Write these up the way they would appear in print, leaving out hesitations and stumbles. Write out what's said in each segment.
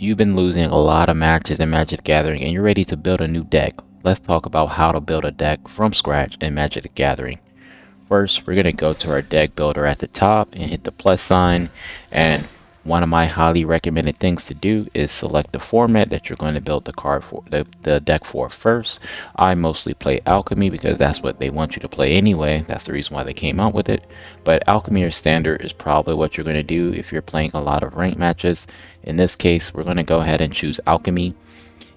You've been losing a lot of matches in Magic the Gathering and you're ready to build a new deck. Let's talk about how to build a deck from scratch in Magic the Gathering. First, we're going to go to our deck builder at the top and hit the plus sign. And one of my highly recommended things to do is select the format that you're going to build the card for, the deck for first. I mostly play Alchemy because that's what they want you to play anyway. That's the reason why they came out with it. But Alchemy or Standard is probably what you're going to do if you're playing a lot of ranked matches. In this case, we're going to go ahead and choose Alchemy.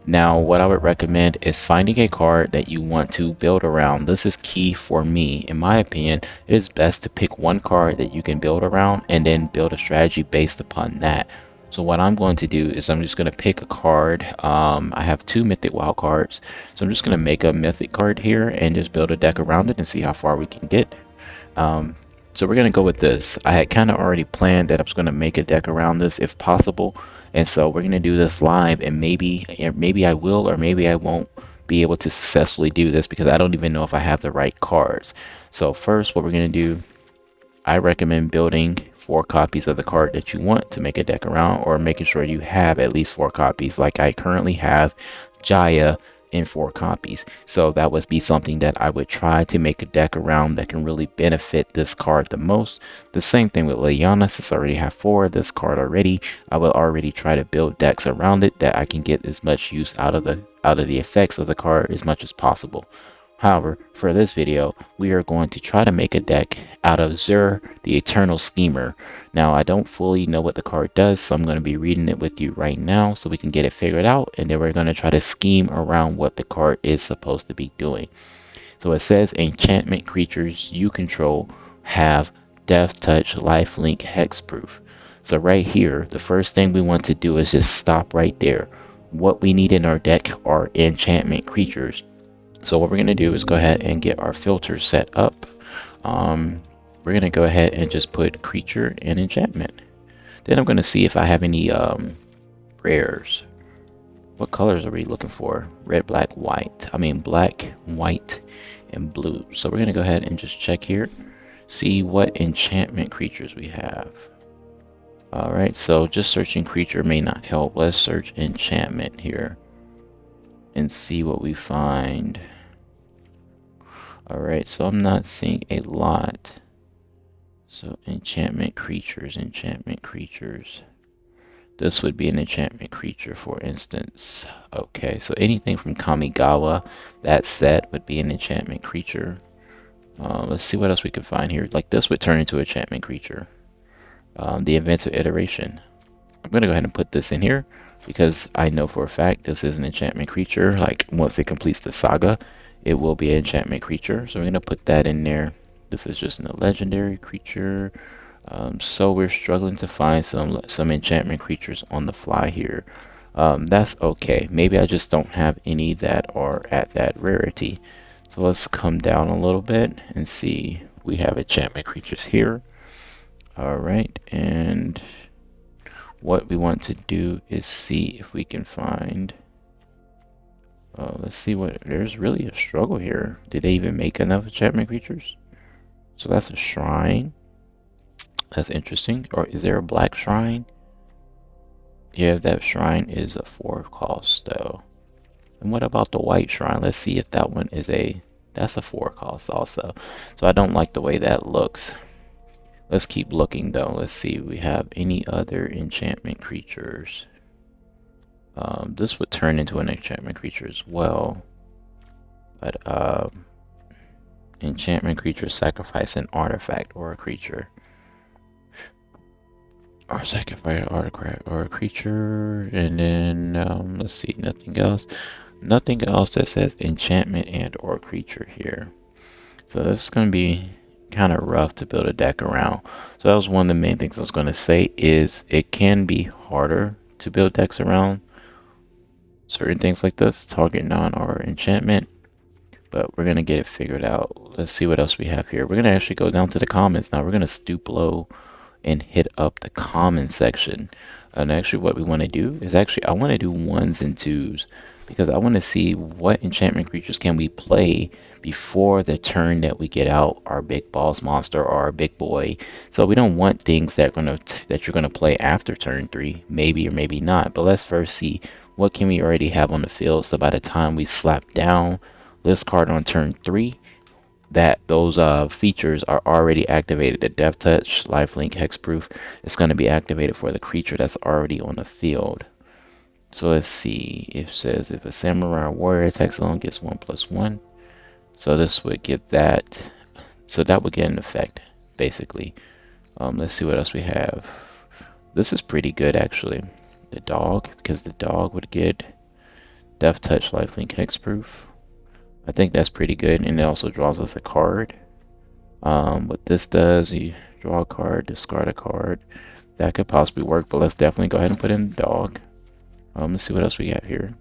Now, what I would recommend is finding a card that you want to build around. This is key for me. In my opinion, it is best to pick one card that you can build around and then build a strategy based upon that. So what I'm going to do is I'm just going to pick a card. I have two Mythic Wild cards. So I'm just going to make a Mythic card here and just build a deck around it and see how far we can get. Um, so we're going to go with this. I had kind of already planned that I was going to make a deck around this if possible. And so we're going to do this live and maybe I will or maybe I won't be able to successfully do this because I don't even know if I have the right cards. So first what we're going to do, I recommend building 4 copies of the card that you want to make a deck around or making sure you have at least 4 copies like I currently have Jaya in 4 copies. So that would be something that I would try to make a deck around that can really benefit this card the most. The same thing with Liliana, since I already have 4 of this card already, I will already try to build decks around it that I can get as much use out of the effects of the card as much as possible. However, for this video, we are going to try to make a deck out of Zur, the Eternal Schemer. Now, I don't fully know what the card does, so I'm going to be reading it with you right now so we can get it figured out, and then we're going to try to scheme around what the card is supposed to be doing. So it says enchantment creatures you control have Death Touch, Lifelink, Hexproof. So right here, the first thing we want to do is just stop right there. What we need in our deck are enchantment creatures. So what we're going to do is go ahead and get our filter set up. We're going to go ahead and just put creature and enchantment. Then I'm going to see if I have any rares. What colors are we looking for? Red, black, white. I mean black, white, and blue. So we're going to go ahead and just check here. See what enchantment creatures we have. Alright, so just searching creature may not help. Let's search enchantment here and see what we find. Alright, so I'm not seeing a lot. So enchantment creatures, enchantment creatures. This would be an enchantment creature, for instance. Okay, so anything from Kamigawa, that set would be an enchantment creature. Let's see what else we can find here. Like this would turn into an enchantment creature. The Inventor Iteration. I'm going to go ahead and put this in here because I know for a fact this is an enchantment creature. Like once it completes the saga, it will be an enchantment creature. So we're going to put that in there. This is just a legendary creature. So we're struggling to find some enchantment creatures on the fly here. That's okay. Maybe I just don't have any that are at that rarity. So let's come down a little bit and see. We have enchantment creatures here. Alright, and what we want to do is see if we can find let's see what there's really a struggle here. Did they even make enough enchantment creatures? So that's a shrine. That's interesting. Or is there a black shrine? Yeah, that shrine is a 4 cost though. And what about the white shrine? Let's see if that one is that's a 4 cost also. So I don't like the way that looks. Let's keep looking though. Let's see if we have any other enchantment creatures. This would turn into an enchantment creature as well. But enchantment creature sacrifice an artifact or a creature. Or sacrifice an artifact or a creature. And then let's see, nothing else. Nothing else that says enchantment and or creature here. So this is going to be kind of rough to build a deck around. So that was one of the main things I was going to say is it can be harder to build decks around certain things like this, target non or enchantment, but we're going to get it figured out. Let's see what else we have here. We're going to actually go down to the comments now. We're going to stoop low and hit up the comment section. And actually what we want to do is actually I want to do ones and twos because I want to see what enchantment creatures can we play before the turn that we get out our big boss monster or our big boy. So we don't want things that you're gonna play after turn 3, maybe or maybe not. But let's first see what can we already have on the field. So by the time we slap down this card on turn 3, that those features are already activated. The Death Touch, Lifelink, Hexproof is going to be activated for the creature that's already on the field. So let's see. It says if a Samurai Warrior attacks alone, gets 1/1. So this would give that. So that would get an effect, basically. Let's see what else we have. This is pretty good, actually. The dog, because the dog would get Death Touch, Lifelink, Hexproof. I think that's pretty good, and it also draws us a card. What this does, you draw a card, discard a card. That could possibly work, but let's definitely go ahead and put in the dog. Let's see what else we have here.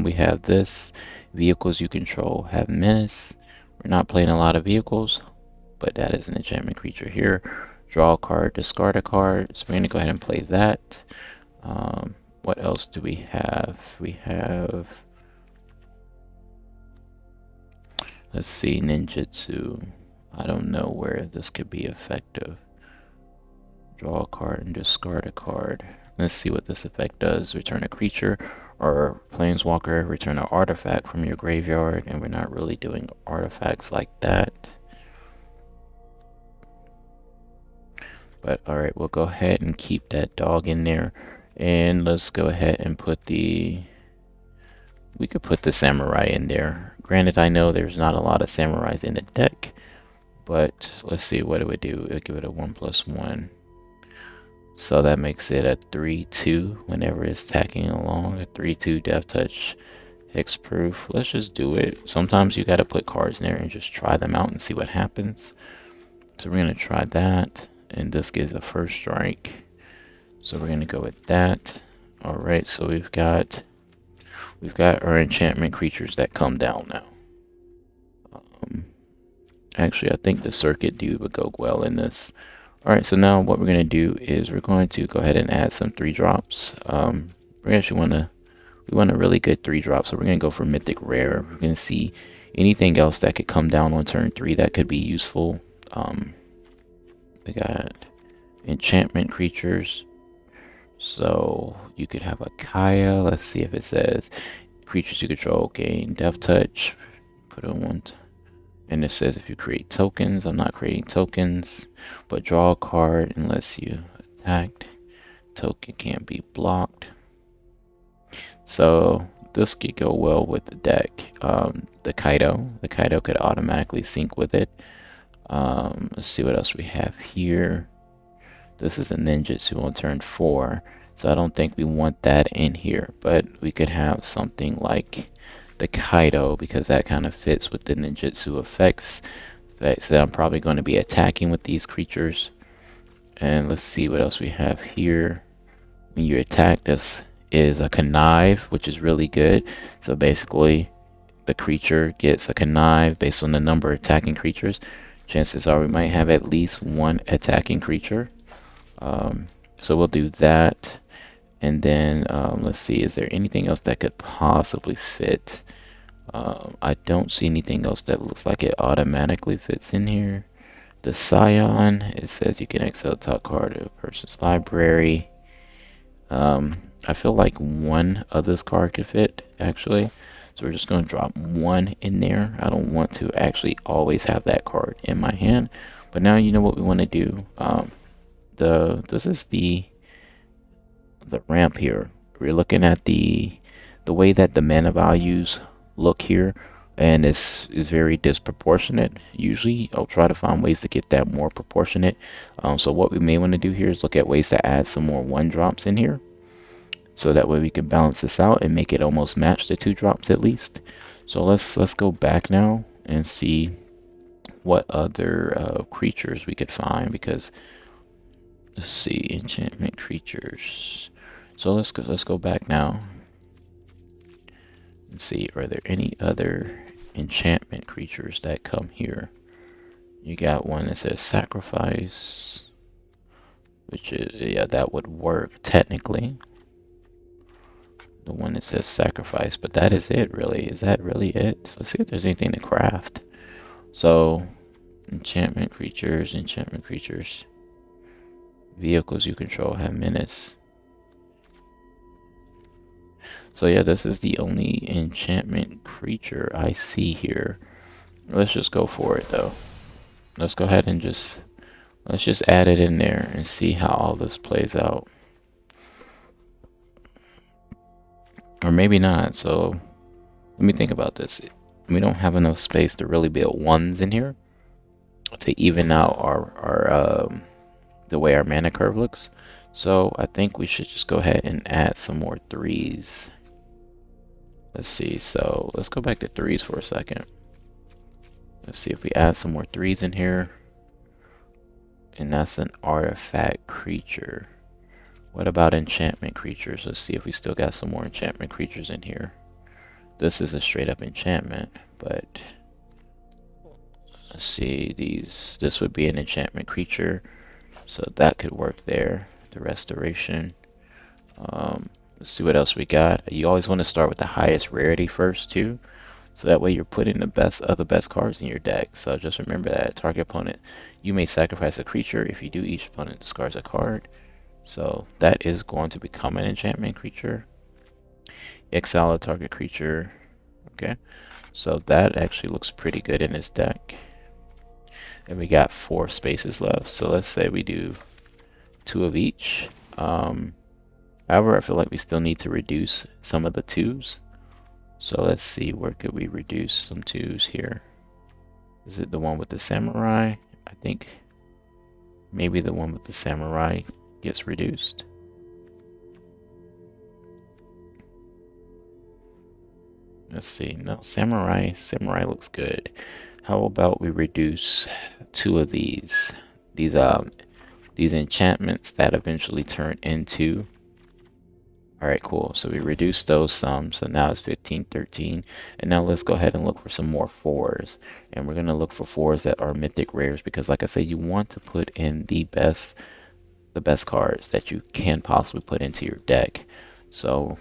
We have this. Vehicles you control have menace. We're not playing a lot of vehicles, but that is an enchantment creature here. Draw a card, discard a card. So we're going to go ahead and play that. What else do we have? We have, let's see, ninjutsu. I don't know where this could be effective. Draw a card and discard a card. Let's see what this effect does. Return a creature or planeswalker, return an artifact from your graveyard, and we're not really doing artifacts like that. But alright, we'll go ahead and keep that dog in there. And let's go ahead and put we could put the samurai in there. Granted, I know there's not a lot of samurais in the deck, but let's see what it would do. It would give it a 1/1. So that makes it a 3/2 whenever it's tacking along. A 3/2 Death Touch, Hexproof. Let's just do it. Sometimes you gotta put cards in there and just try them out and see what happens. So we're gonna try that, and this gives a first strike. So we're gonna go with that. Alright, so we've got our enchantment creatures that come down now. Actually, I think the Circuit Dude would go well in this. Alright, so now what we're going to do is we're going to go ahead and add some 3-drops. We actually want a really good 3-drop, so we're going to go for Mythic Rare. We're going to see anything else that could come down on turn 3 that could be useful. We got enchantment creatures. So you could have a Kaya. Let's see if it says creatures you control gain Death Touch. Put it on one. And it says if you create tokens. I'm not creating tokens, but draw a card unless you attacked. Token can't be blocked. So this could go well with the deck. The Kaido could automatically sync with it. Let's see what else we have here. This is a ninjutsu on turn 4, so I don't think we want that in here, but we could have something like the Kaido because that kind of fits with the ninjutsu effects. So I'm probably going to be attacking with these creatures. And let's see what else we have here. When you attack, this is a connive, which is really good. So basically, the creature gets a connive based on the number of attacking creatures. Chances are we might have at least one attacking creature. So we'll do that. And then let's see, is there anything else that could possibly fit? I don't see anything else that looks like it automatically fits in here. The Scion, it says you can exile the top card of a person's library. I feel like one of this card could fit, actually. So we're just going to drop one in there. I don't want to actually always have that card in my hand. But now you know what we want to do. This is the ramp here. We're looking at the way that the mana values look here, and it's very disproportionate. Usually I'll try to find ways to get that more proportionate. So what we may want to do here is look at ways to add some more 1-drops in here, so that way we can balance this out and make it almost match the 2-drops at least. So let's go back now and see what other creatures we could find, because let's see, enchantment creatures. So let's go back now and see, are there any other enchantment creatures that come here? You got one that says sacrifice. which is, yeah, that would work technically. The one that says sacrifice, but that is it really. Is that really it? Let's see if there's anything to craft. So, enchantment creatures. Vehicles you control have menace. So yeah, this is the only enchantment creature I see here. Let's just go for it though. Let's go ahead and let's just add it in there and see how all this plays out. Or maybe not. So let me think about this. We don't have enough space to really build ones in here to even out our the way our mana curve looks. So I think we should just go ahead and add some more threes. Let's see. So let's go back to threes for a second. Let's see if we add some more threes in here. And that's an artifact creature. What about enchantment creatures? Let's see if we still got some more enchantment creatures in here. This is a straight up enchantment, but let's see, this would be an enchantment creature, so that could work there. The restoration. Let's see what else we got. You always want to start with the highest rarity first too, so that way you're putting the best of the best cards in your deck. So just remember that target opponent, you may sacrifice a creature. If you do, each opponent discards a card. So that is going to become an enchantment creature. Exile a target creature. Okay, so that actually looks pretty good in his deck. And we got 4 spaces left. So let's say we do 2 of each. However, I feel like we still need to reduce some of the 2s. So let's see, where could we reduce some 2s here? Is it the one with the samurai? I think maybe the one with the samurai gets reduced. Let's see. No, samurai looks good. How about we reduce 2 of these enchantments that eventually turn into. All right, cool. So we reduced those some. So now it's 15, 13. And now let's go ahead and look for some more 4s. And we're going to look for 4s that are mythic rares because like I said, you want to put in the best cards that you can possibly put into your deck. So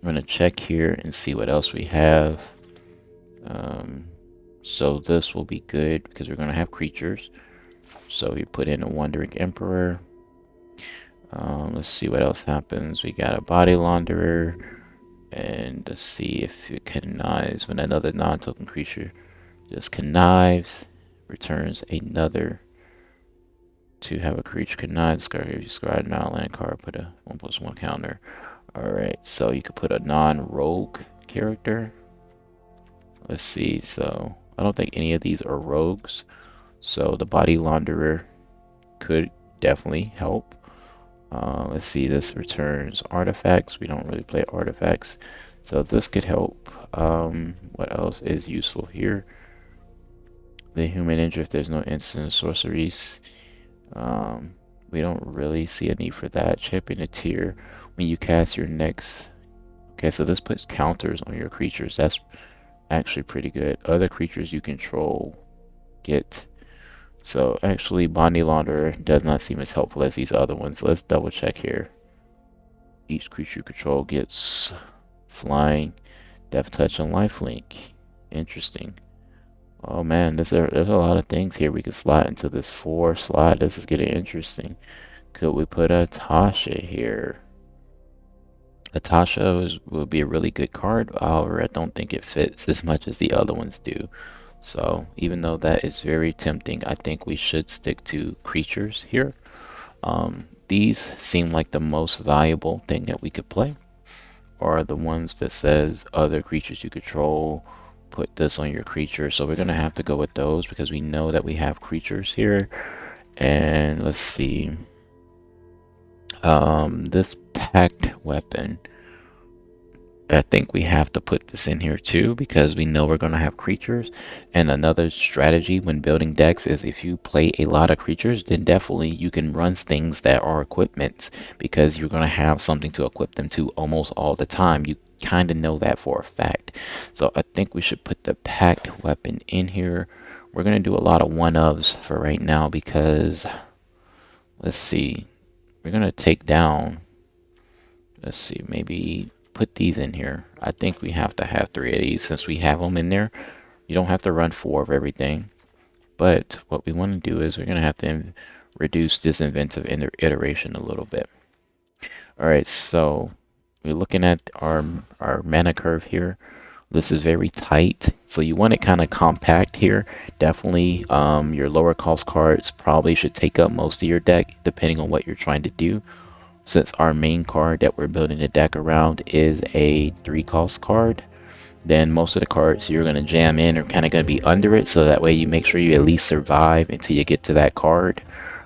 I'm going to check here and see what else we have. So this will be good because we're going to have creatures. So we put in a Wandering Emperor. Let's see what else happens. We got a Body Launderer. And let's see if it connives when another non-token creature just connives, returns another to have a creature connive. Discard an outland card, put a 1/1 counter. Alright, so you could put a non-rogue character. Let's see, so I don't think any of these are rogues. So the Body Launderer could definitely help. Let's see, this returns artifacts. We don't really play artifacts, so this could help. What else is useful here? The Human Injure, if there's no instant sorceries. We don't really see a need for that. Champion a tier when you cast your next. Okay, so this puts counters on your creatures. That's actually pretty good. Other creatures you control get. So actually, Body Launderer does not seem as helpful as these other ones. Let's double check here. Each creature you control gets flying, death touch, and lifelink. Interesting. Oh man, there's a lot of things here we could slot into this 4 slot. This is getting interesting. Could we put a Tasha here? A Tasha will be a really good card. However, I don't think it fits as much as the other ones do. So even though that is very tempting, I think we should stick to creatures here. These seem like the most valuable thing that we could play, are the ones that says other creatures you control, put this on your creature. So we're going to have to go with those because we know that we have creatures here. And let's see. This packed weapon, I think we have to put this in here too because we know we're going to have creatures. And another strategy when building decks is if you play a lot of creatures, then definitely you can run things that are equipments because you're going to have something to equip them to almost all the time. You kind of know that for a fact. So I think we should put the packed weapon in here. We're going to do a lot of one-ofs for right now because let's see. we're gonna take down, let's see, maybe put these in here. I think we have to have 3 of these since we have them in there. You don't have to run 4 of everything, but what we want to do is we're gonna have to reduce this inventive iteration a little bit. All right, so we're looking at our mana curve here. This is very tight, so you want it kind of compact here. Definitely, your lower cost cards probably should take up most of your deck, depending on what you're trying to do. Since our main card that we're building the deck around is a 3 cost card, then most of the cards you're going to jam in are kind of going to be under it, so that way you make sure you at least survive until you get to that card.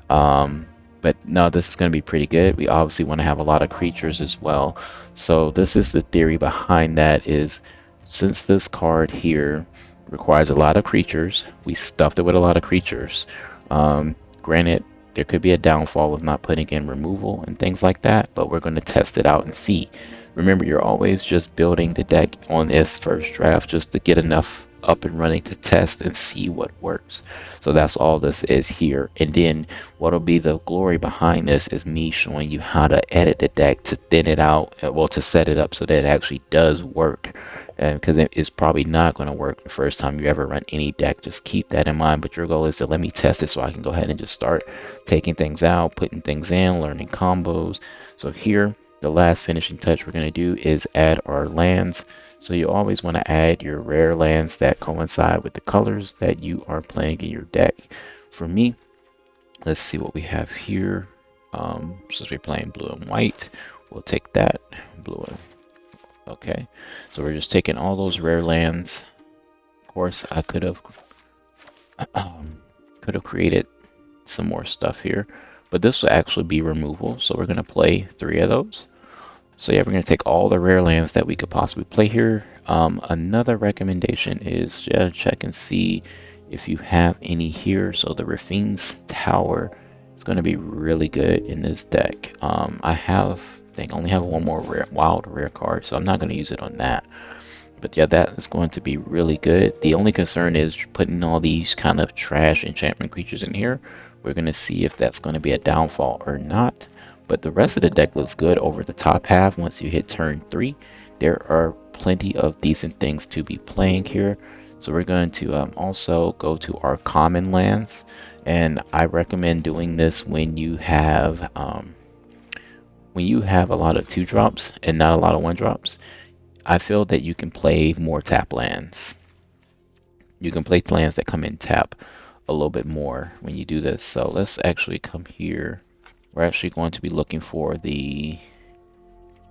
But no, this is going to be pretty good. We obviously want to have a lot of creatures as well. So this is the theory behind that is, since this card here requires a lot of creatures, we stuffed it with a lot of creatures. Granted, there could be a downfall of not putting in removal and things like that, but we're going to test it out and see. Remember, you're always just building the deck on its first draft just to get enough up and running to test and see what works. So that's all this is here. And then what'll be the glory behind this is me showing you how to edit the deck to thin it out, well, to set it up so that it actually does work. And because it's probably not going to work the first time you ever run any deck, just keep that in mind. But your goal is to let me test it so I can go ahead and just start taking things out, putting things in, learning combos. So here, the last finishing touch we're going to do is add our lands. So you always want to add your rare lands that coincide with the colors that you are playing in your deck. For me, let's see what we have here. Since we're playing blue and white, we'll take that blue and okay. So we're just taking all those rare lands. Of course, I could have created some more stuff here, but this will actually be removal. So we're going to play 3 of those. So yeah, we're going to take all the rare lands that we could possibly play here. Another recommendation is just check and see if you have any here. So the Rafine's Tower is going to be really good in this deck. I think only have one more wild rare card, so I'm not going to use it on that. But yeah, that is going to be really good. The only concern is putting all these kind of trash enchantment creatures in here. We're going to see if that's going to be a downfall or not. But the rest of the deck looks good over the top half. Once you hit turn 3, there are plenty of decent things to be playing here. So we're going to also go to our common lands. And I recommend doing this when you have a lot of 2-drops and not a lot of 1-drops. I feel that you can play more tap lands. You can play lands that come in tap a little bit more when you do this. So let's actually come here. We're actually going to be looking for the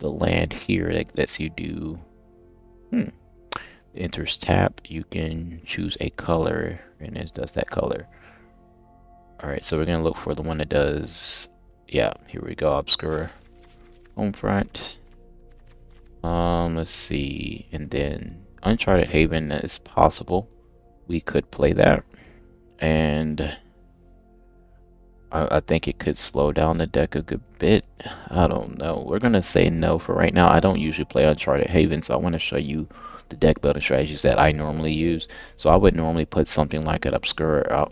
land here that lets you do enters tap. You can choose a color and it does that color. Alright, so we're gonna look for the one that does, yeah, here we go, Obscura Homefront. Let's see, and then Uncharted Haven is possible. We could play that, and I think it could slow down the deck a good bit. I don't know. We're gonna say no for right now. I don't usually play Uncharted Haven, so I want to show you the deck building strategies that I normally use. So I would normally put something like an Obscura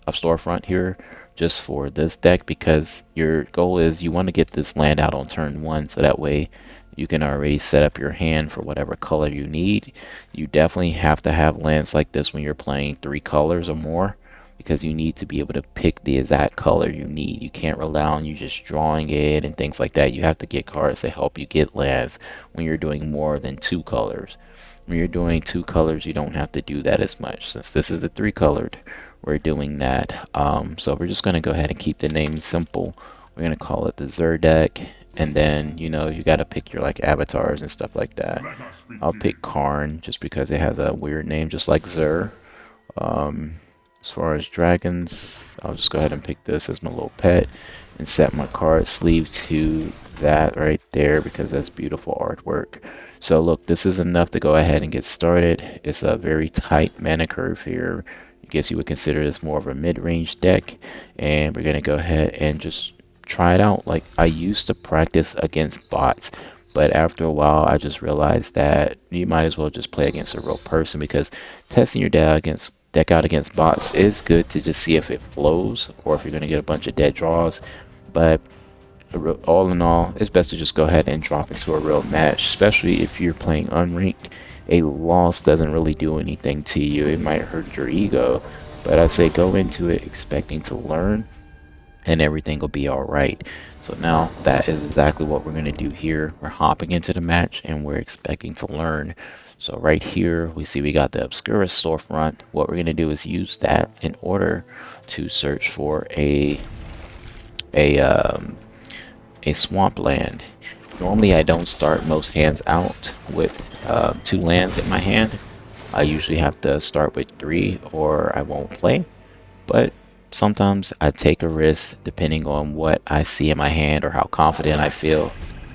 Storefront here just for this deck, because your goal is you want to get this land out on turn 1, so that way you can already set up your hand for whatever color you need. You definitely have to have lands like this when you're playing 3 colors or more, because you need to be able to pick the exact color you need. You can't rely on you just drawing it and things like that. You have to get cards to help you get lands when you're doing more than 2 colors. When you're doing 2 colors, you don't have to do that as much. Since this is the 3 colored, we're doing that. So we're just going to go ahead and keep the name simple. We're going to call it the Xur deck. And then, you know, you got to pick your like avatars and stuff like that. I'll pick Karn just because it has a weird name, just like Xur. As far as dragons, I'll just go ahead and pick this as my little pet and set my card sleeve to that right there because that's beautiful artwork. So look, this is enough to go ahead and get started. It's a very tight mana curve here. I guess you would consider this more of a mid-range deck, and we're going to go ahead and just try it out. Like, I used to practice against bots, but after a while I just realized that you might as well just play against a real person, because testing your deck out against bots is good to just see if it flows or if you're going to get a bunch of dead draws. But all in all, it's best to just go ahead and drop into a real match, especially if you're playing unranked. A loss doesn't really do anything to you. It might hurt your ego, but I say go into it expecting to learn, and everything will be all right. So now that is exactly what we're going to do here. We're hopping into the match and we're expecting to learn. So right here we see we got the Obscura storefront. What we're going to do is use that in order to search for a um, a swampland. Normally I don't start most hands out with 2 lands in my hand. I usually have to start with 3 or I won't play. But sometimes I take a risk depending on what I see in my hand or how confident I feel.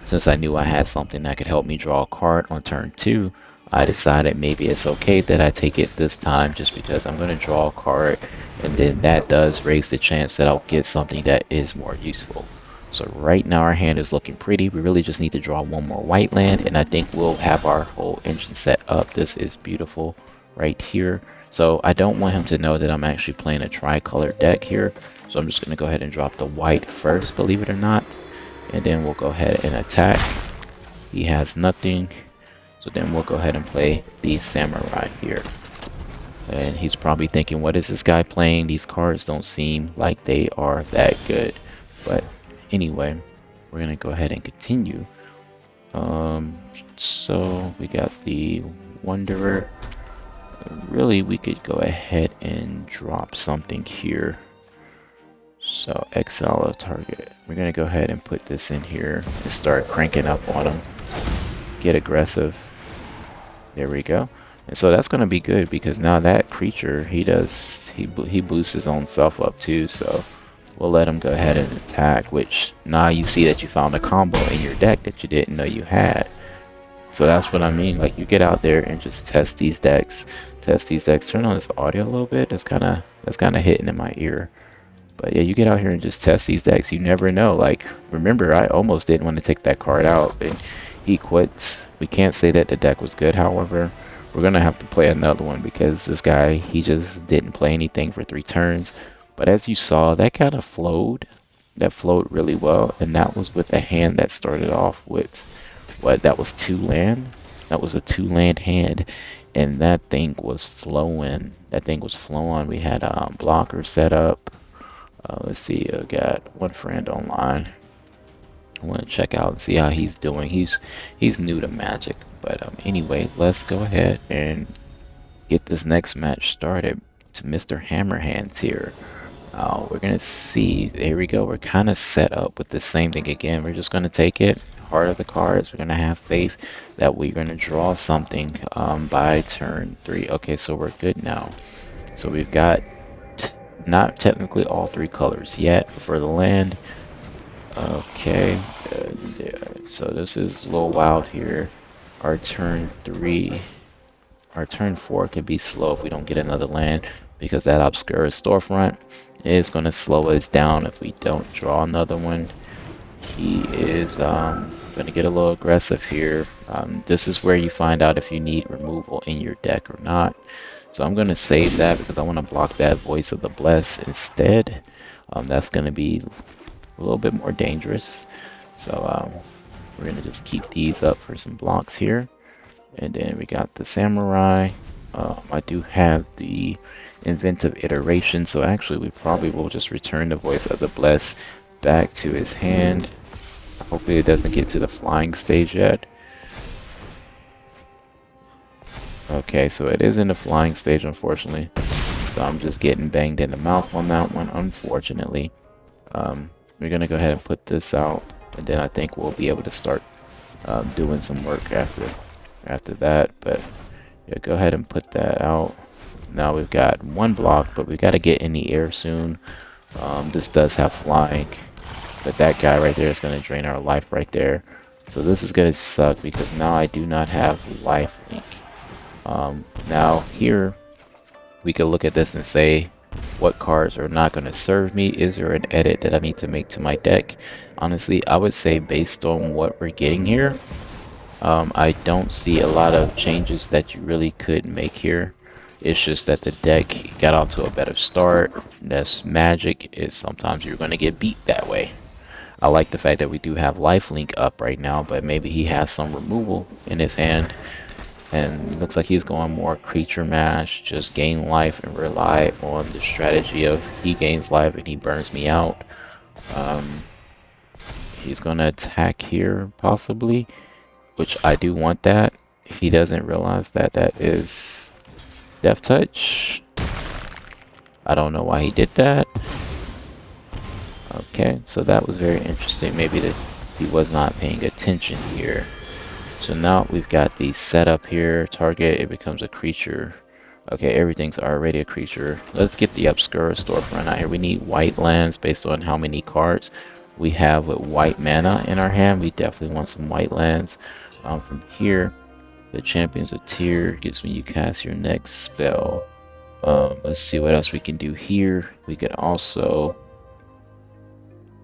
Since I knew I had something that could help me draw a card on turn 2, I decided maybe it's okay that I take it this time just because I'm going to draw a card, and then that does raise the chance that I'll get something that is more useful. So right now our hand is looking pretty. We really just need to draw one more white land, and I think we'll have our whole engine set up. This is beautiful right here. So I don't want him to know that I'm actually playing a tricolor deck here. So I'm just going to go ahead and drop the white first, believe it or not. And then we'll go ahead and attack. He has nothing. So then we'll go ahead and play the samurai here. And he's probably thinking, what is this guy playing? These cards don't seem like they are that good. But anyway, we're going to go ahead and continue. So we got the Wanderer. Really, we could go ahead and drop something here. So exile a target. We're going to go ahead and put this in here and start cranking up on him. Get aggressive. There we go. And so that's going to be good because now that creature, he boosts his own self up too. So we'll let him go ahead and attack, which now you see that you found a combo in your deck that you didn't know you had. So that's what I mean. Like, you get out there and just test these decks. Turn on this audio a little bit. That's kind of hitting in my ear. But yeah, you get out here and just test these decks. You never know. Like, remember, I almost didn't want to take that card out, and he quits. We can't say that the deck was good. However, we're gonna have to play another one because this guy, he just didn't play anything for 3 turns. But as you saw, that kind of flowed. That flowed really well, and that was with a hand that started off with what? That was 2 land. That was a 2 land hand. And that thing was flowing. We had blockers set up. Let's see. I got one friend online. I want to check out and see how he's doing. He's new to Magic, but anyway, let's go ahead and get this next match started. To Mr. Hammerhands here. We're gonna see. There we go. We're kind of set up with the same thing again. We're just gonna take it. Heart of the cards. We're gonna have faith that we're gonna draw something by turn 3. Okay, so we're good now. So we've got not technically all 3 colors yet for the land. Okay, so this is a little wild here. Our turn 4 could be slow if we don't get another land, because that Obscura storefront is going to slow us down if we don't draw another one. He is going to get a little aggressive here. This is where you find out if you need removal in your deck or not. So I'm going to save that because I want to block that Voice of the Blessed instead. That's going to be a little bit more dangerous. So we're going to just keep these up for some blocks here. And then we got the Samurai. I do have the Inventive Iteration, so actually we probably will just return the Voice of the Blessed back to his hand. Hopefully it doesn't get to the flying stage yet. Okay, so it is in the flying stage, unfortunately. So I'm just getting banged in the mouth on that one, unfortunately. We're going to go ahead and put this out, and then I think we'll be able to start doing some work after that. But yeah, go ahead and put that out. Now we've got 1 block, but we've got to get in the air soon. This does have flying, but that guy right there is going to drain our life right there. So this is going to suck because now I do not have life link. Now here we could look at this and say, what cards are not going to serve me? Is there an edit that I need to make to my deck? Honestly, I would say based on what we're getting here, I don't see a lot of changes that you really could make here. It's just that the deck got off to a better start. That's Magic, is sometimes you're going to get beat that way. I like the fact that we do have lifelink up right now, but maybe he has some removal in his hand. And it looks like he's going more creature mash, just gain life and rely on the strategy of he gains life and he burns me out. He's going to attack here possibly, which I do want that. He doesn't realize that that is Death Touch. I don't know why he did that. Okay, so that was very interesting. Maybe that he was not paying attention here. So now we've got the setup here. Target, it becomes a creature. Okay, everything's already a creature. Let's get the Obscura storefront out here. We need white lands based on how many cards we have with white mana in our hand. We definitely want some white lands. From here, the Champions of Tyr gives me you cast your next spell. Let's see what else we can do here. We could also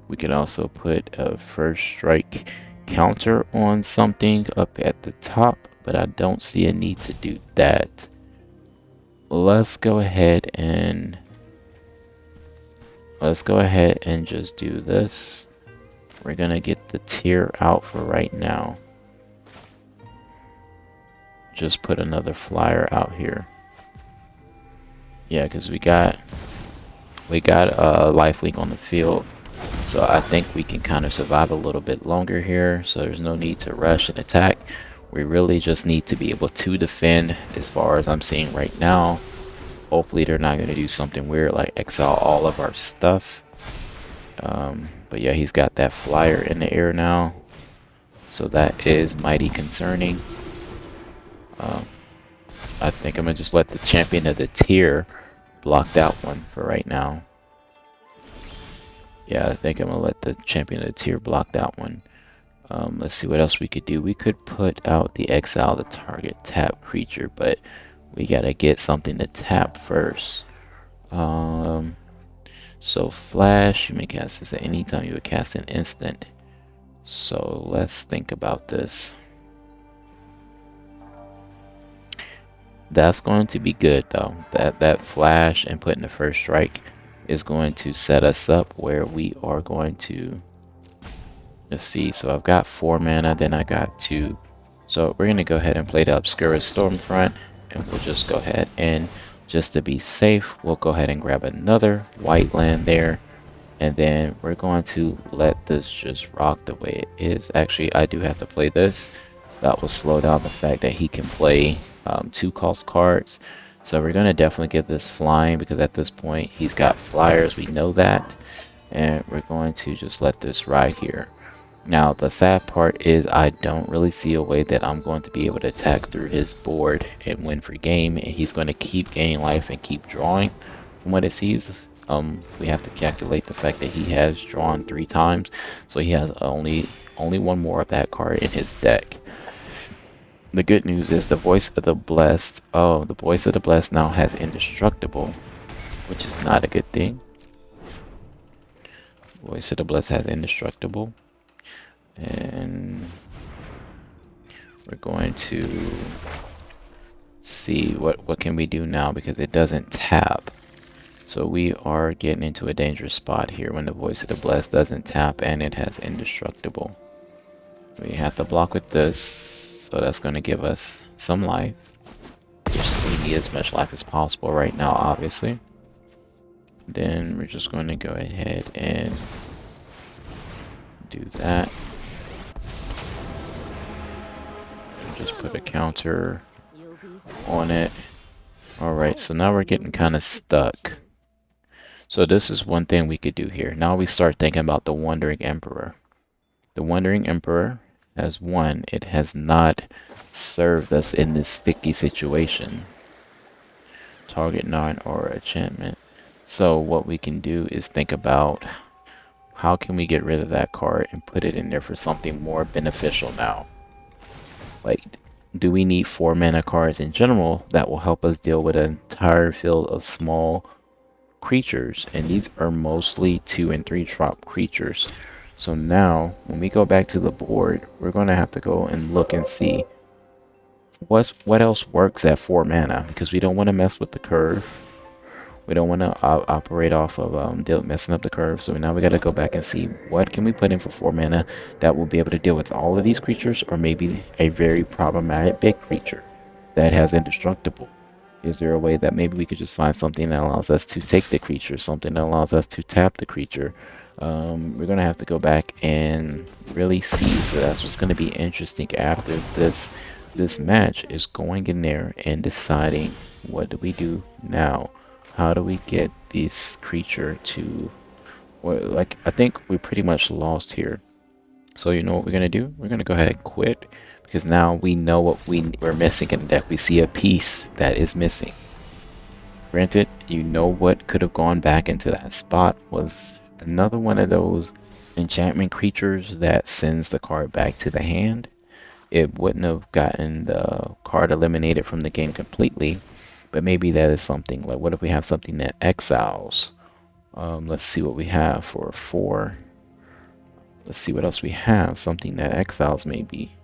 put a first strike counter on something up at the top, but I don't see a need to do that. Let's go ahead and just do this. We're gonna get the Tyr out for right now. Just put another flyer out here. Yeah, because we got a lifelink on the field. So I think we can kind of survive a little bit longer here. So there's no need to rush and attack. We really just need to be able to defend as far as I'm seeing right now. Hopefully they're not going to do something weird like exile all of our stuff. But yeah, he's got that flyer in the air now. So that is mighty concerning. I think I'm going to just let the Champion of the Tyr block that one for right now. Yeah, I think I'm going to let the Champion of the Tyr block that one. Let's see what else we could do. We could put out the exile the target tap creature, but we got to get something to tap first. So flash, you may cast this at any time you would cast an instant. So let's think about this. That's going to be good though. That flash and putting the first strike is going to set us up where we are going to, let's see, so I've got 4 mana, then I got 2. So we're going to go ahead and play the Obscura Stormfront, and we'll just go ahead and, just to be safe, we'll go ahead and grab another white land there, and then we're going to let this just rock the way it is. Actually, I do have to play this. That will slow down the fact that he can play 2 cost cards. So we're going to definitely get this flying, because at this point he's got flyers, we know that. And we're going to just let this ride here. Now the sad part is I don't really see a way that I'm going to be able to attack through his board and win for game. And he's going to keep gaining life and keep drawing. From what it sees, we have to calculate the fact that he has drawn 3 times. So he has only one more of that card in his deck. The good news is the Voice of the Blessed. Oh, the Voice of the Blessed now has Indestructible, which is not a good thing. Voice of the Blessed has Indestructible. And we're going to see what can we do now, because it doesn't tap. So we are getting into a dangerous spot here when the Voice of the Blessed doesn't tap and it has Indestructible. We have to block with this. So that's going to give us some life. We need as much life as possible right now, obviously. Then we're just going to go ahead and do that. Just put a counter on it. Alright, so now we're getting kind of stuck. So this is one thing we could do here. Now we start thinking about the Wandering Emperor. The Wandering Emperor has won. It has not served us in this sticky situation. Target non-aura enchantment. So what we can do is think about how can we get rid of that card and put it in there for something more beneficial now. Like, do we need 4 mana cards in general that will help us deal with an entire field of small creatures? And these are mostly 2 and 3 drop creatures. So now, when we go back to the board, we're going to have to go and look and see what else works at 4 mana, because we don't want to mess with the curve. We don't want to operate off of messing up the curve. So now we got to go back and see what can we put in for 4 mana that will be able to deal with all of these creatures, or maybe a very problematic big creature that has indestructible. Is there a way that maybe we could just find something that allows us to take the creature, something that allows us to tap the creature? We're gonna have to go back and really see. So that's what's gonna be interesting after this match, is going in there and deciding what do we do now? How do we get this creature to, well, like, I think we pretty much lost here. So you know what we're gonna do? We're gonna go ahead and quit, because now we know what we're missing in the deck. We see a piece that is missing. Granted, you know what could have gone back into that spot was another one of those enchantment creatures that sends the card back to the hand. It wouldn't have gotten the card eliminated from the game completely, but maybe that is something. Like, what if we have something that exiles? Let's see what we have for 4. Let's see what else we have. Something that exiles maybe.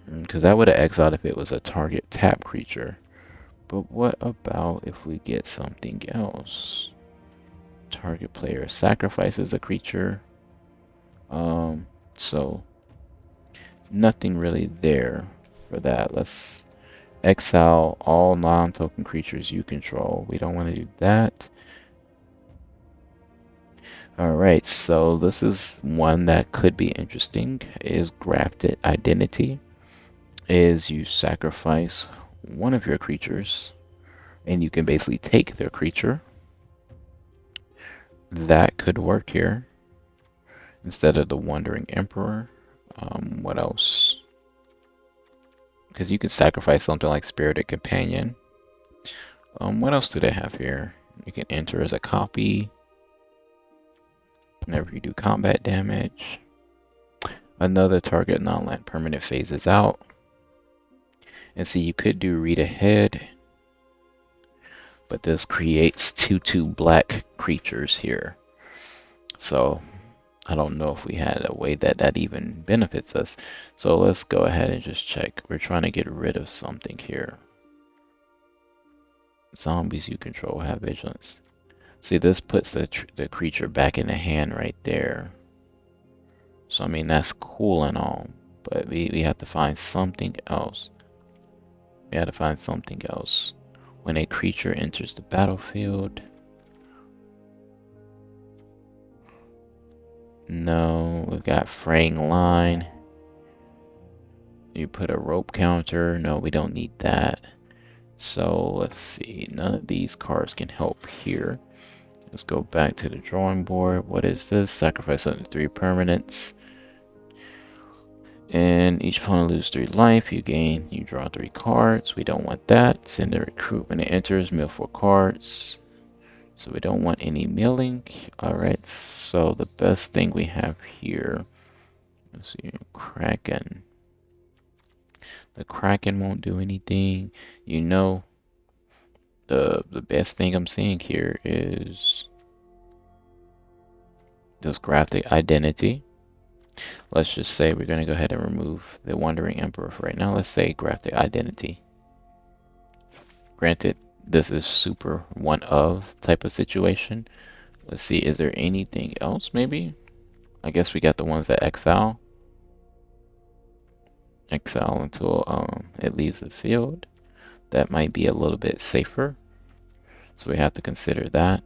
Because that would have exiled if it was a target tap creature. But what about if we get something else? Target player sacrifices a creature. So nothing really there for that. Let's exile all non-token creatures you control. We don't want to do that. Alright, so this is one that could be interesting, is Grafted Identity. Is you sacrifice one of your creatures, and you can basically take their creature. That could work here, instead of the Wandering Emperor. What else? Because you could sacrifice something like Spirited Companion. What else do they have here? You can enter as a copy whenever you do combat damage. Another target non-land permanent phases out. And see, you could do Read Ahead, but this creates 2/2 black creatures here. So I don't know if we had a way that even benefits us. So let's go ahead and just check. We're trying to get rid of something here. Zombies you control have vigilance. See, this puts the creature back in the hand right there. So I mean, that's cool and all, but we have to find something else. We have to find something else. When a creature enters the battlefield. No, we've got Fraying Line. You put a rope counter. No, we don't need that. So let's see. None of these cards can help here. Let's go back to the drawing board. What is this? Sacrifice up to 3 permanents. And each opponent loses 3 life. You draw 3 cards. We don't want that. Send a recruit when it enters. Mill 4 cards. So we don't want any milling. Alright, so the best thing we have here. Let's see, Kraken. The Kraken won't do anything. You know, the best thing I'm seeing here is this Grafted Identity. Let's just say we're going to go ahead and remove the Wandering Emperor for right now. Let's say Grafted Identity. Granted, this is super one of type of situation. Let's see, is there anything else maybe? I guess we got the ones that exile. Exile until it leaves the field. That might be a little bit safer. So we have to consider that.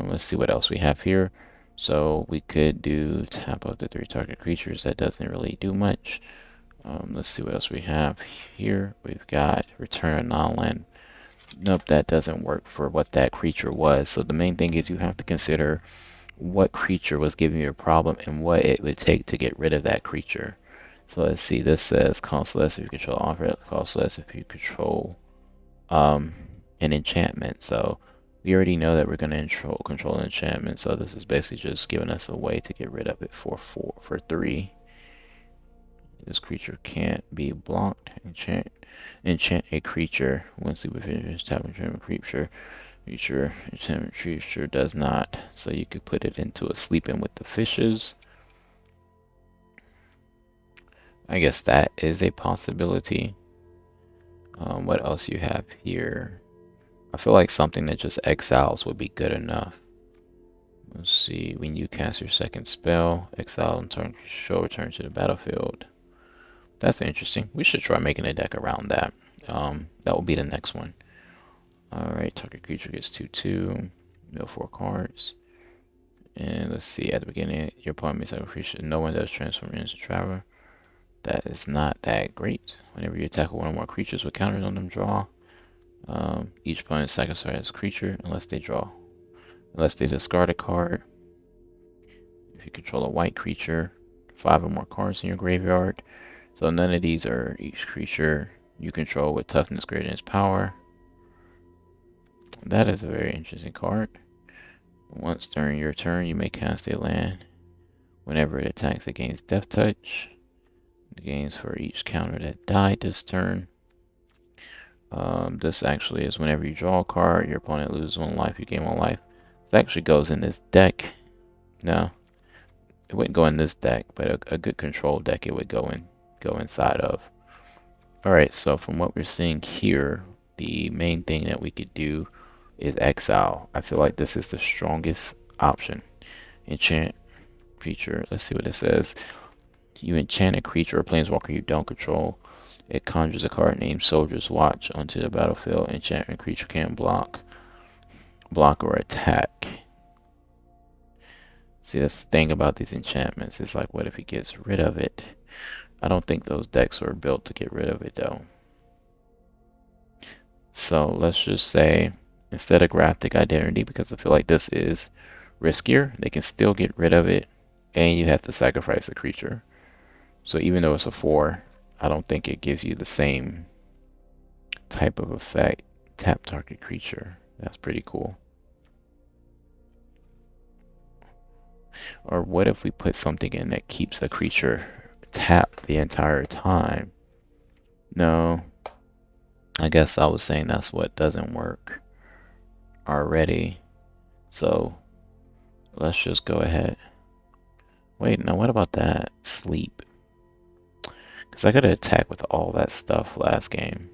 Let's see what else we have here. So we could do tap up to 3 target creatures. That doesn't really do much. Let's see what else we have here. We've got return a non-land. Nope, that doesn't work for what that creature was. So the main thing is you have to consider what creature was giving you a problem and what it would take to get rid of that creature. So let's see, this says cost less if you control offer, cost less if you control an enchantment. So we already know that we're going to control an enchantment, so this is basically just giving us a way to get rid of it for 3. This creature can't be blocked. Enchant a creature. Once you finish tap enchantment creature. Enchantment creature does not. So you could put it into a Sleeping with the Fishes. I guess that is a possibility. What else you have here? I feel like something that just exiles would be good enough. Let's see, when you cast your second spell, exile and turn show return to the battlefield. That's interesting. We should try making a deck around that. That will be the next one. Alright, target creature gets 2/2, mill 4 cards. And let's see, at the beginning, your opponent may sacrifice no one does transform into Traveler. That is not that great. Whenever you attack one or more creatures with counters on them, draw. Each opponent sacrifices a creature unless they discard a card. If you control a white creature, 5 or more cards in your graveyard. So none of these are each creature you control with toughness greater than its power. That is a very interesting card. Once during your turn, you may cast a land. Whenever it attacks, it gains Death Touch. It gains for each counter that died this turn. This actually is whenever you draw a card, your opponent loses 1 life, you gain 1 life. This actually goes in this deck. No, it wouldn't go in this deck, but a good control deck it would go inside of. Alright, so from what we're seeing here, the main thing that we could do is exile. I feel like this is the strongest option. Enchant creature. Let's see what it says. You enchant a creature or planeswalker you don't control. It conjures a card named Soldier's Watch onto the battlefield. Enchantment creature can't block or attack. See, that's the thing about these enchantments. It's like, what if he gets rid of it? I don't think those decks are built to get rid of it, though. So let's just say, instead of Graphic Identity, because I feel like this is riskier, they can still get rid of it, and you have to sacrifice a creature. So even though it's a 4, I don't think it gives you the same type of effect. Tap target creature. That's pretty cool. Or what if we put something in that keeps a creature tapped the entire time? No. I guess I was saying that's what doesn't work already. So let's just go ahead. Wait, no, what about that? Sleep. Because I got to attack with all that stuff last game.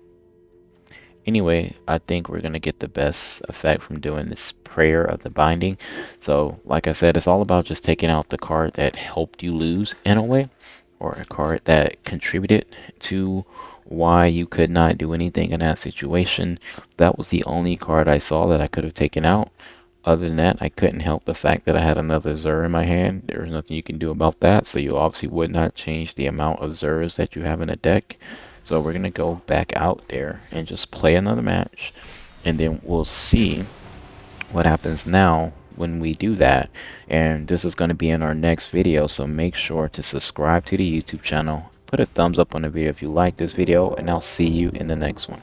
Anyway, I think we're going to get the best effect from doing this Prayer of the Binding. So, like I said, it's all about just taking out the card that helped you lose in a way, or a card that contributed to why you could not do anything in that situation. That was the only card I saw that I could have taken out. Other than that, I couldn't help the fact that I had another Zur in my hand. There's nothing you can do about that, so you obviously would not change the amount of Zurs that you have in a deck. So we're going to go back out there and just play another match, and then we'll see what happens now when we do that. And this is going to be in our next video, so make sure to subscribe to the YouTube channel. Put a thumbs up on the video if you like this video, and I'll see you in the next one.